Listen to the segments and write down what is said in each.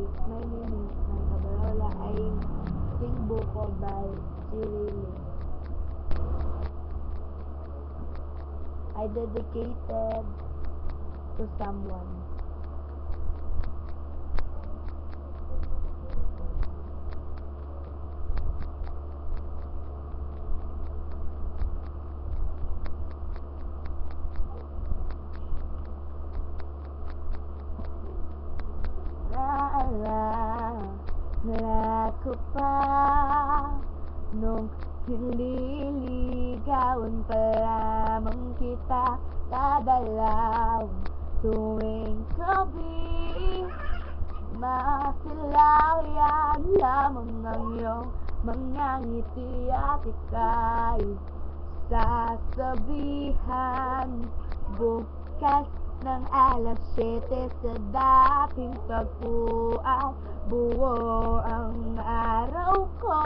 may meaning ng Cabarola ay Sing Buko by Chirili. I dedicated to someone. Naalala ko pa nung nililigawan pa lamang kita kadalaw tuwing gabi. Masilayan lamang ang iyong mga ngiti at ika'y sasabihan bukas ng alas 7 sa dating tagpuan. Buo ang araw ko,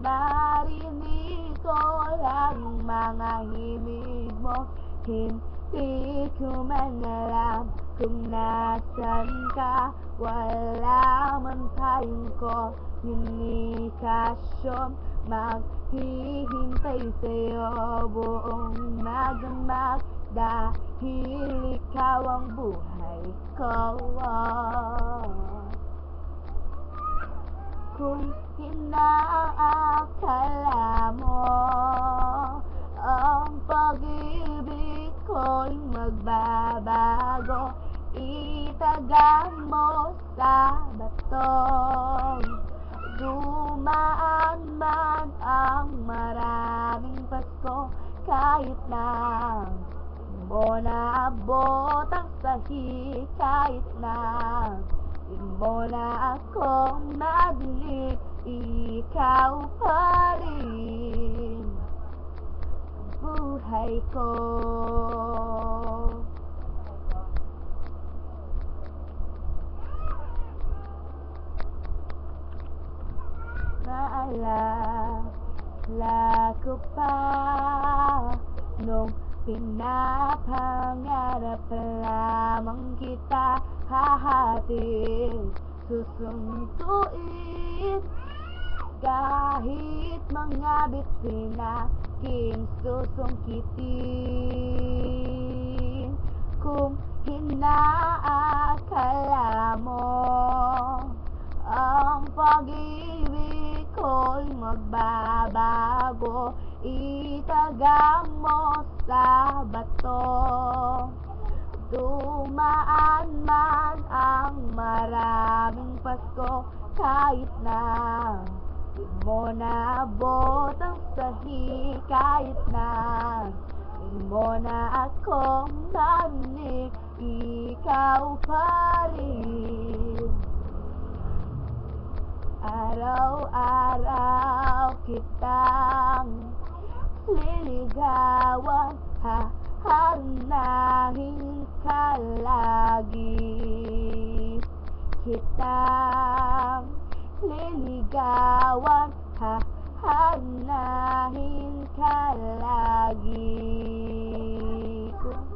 marinig ko lang mga himig mo. Hindi ko man alam kung nasan ka, wala man tayong komunikasyon. Maghihintay sa'yo buong magdamag dahil ikaw ang buhay ko. Kung inaakala mo ang pag-ibig ko'y magbabago, itaga mo sa batong. Dumaan man ang maraming Pasko, kahit na mo naabot ang sahi, kahit na di mo na ako madinig, ikaw pa rin buhay ko. Naalala ko pa nung pinapangarap lamang kita hahatid, susunduin kahit mga bituin aking susungkitin. Kung inaakala mo ang pag-ibig ko'y magbabago, itaga mo sa bato. Dumaan man ang maraming Pasko, kahit na di mo naabot ang sahi, kahit na di mo na ako narinig, ikaw pa rin. Araw-araw kitang liligawan, haharanahin ka lagi. Kitang liligawan, haharanahin ka lagi. Kung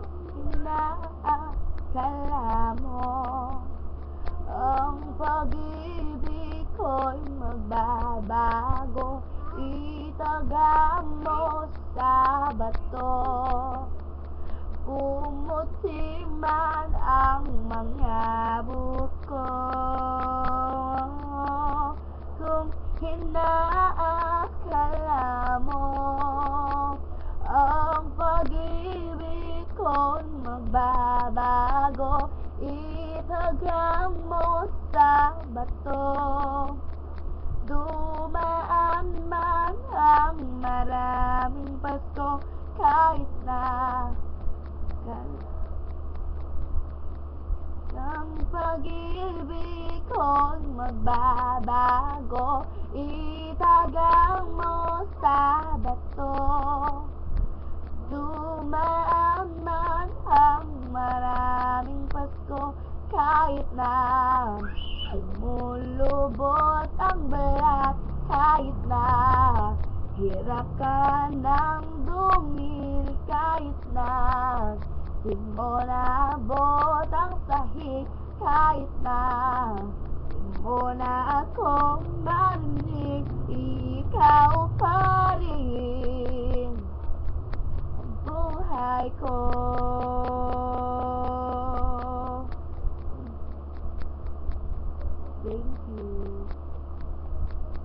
inaakala mo ang pag-ibig ko'y magbabago, itaga mo sa bato. Pumuti man ang mga buko, kung inaakala mo ang pag-ibig ko'y magbabago, itaga mo sa bato. Dumaan man ang maraming Pasko, kahit na ang pag-ibig ko'y magbabago, itaga mo sa bato. Dumaan man ang maraming Pasko, kahit na lumulubot ang balat, kahit na hirap ka ng dumil, kahit na di mo naabot ang sahig, kahit na di mo na akong marinig, ikaw pa rin ang buhay ko. Thank you.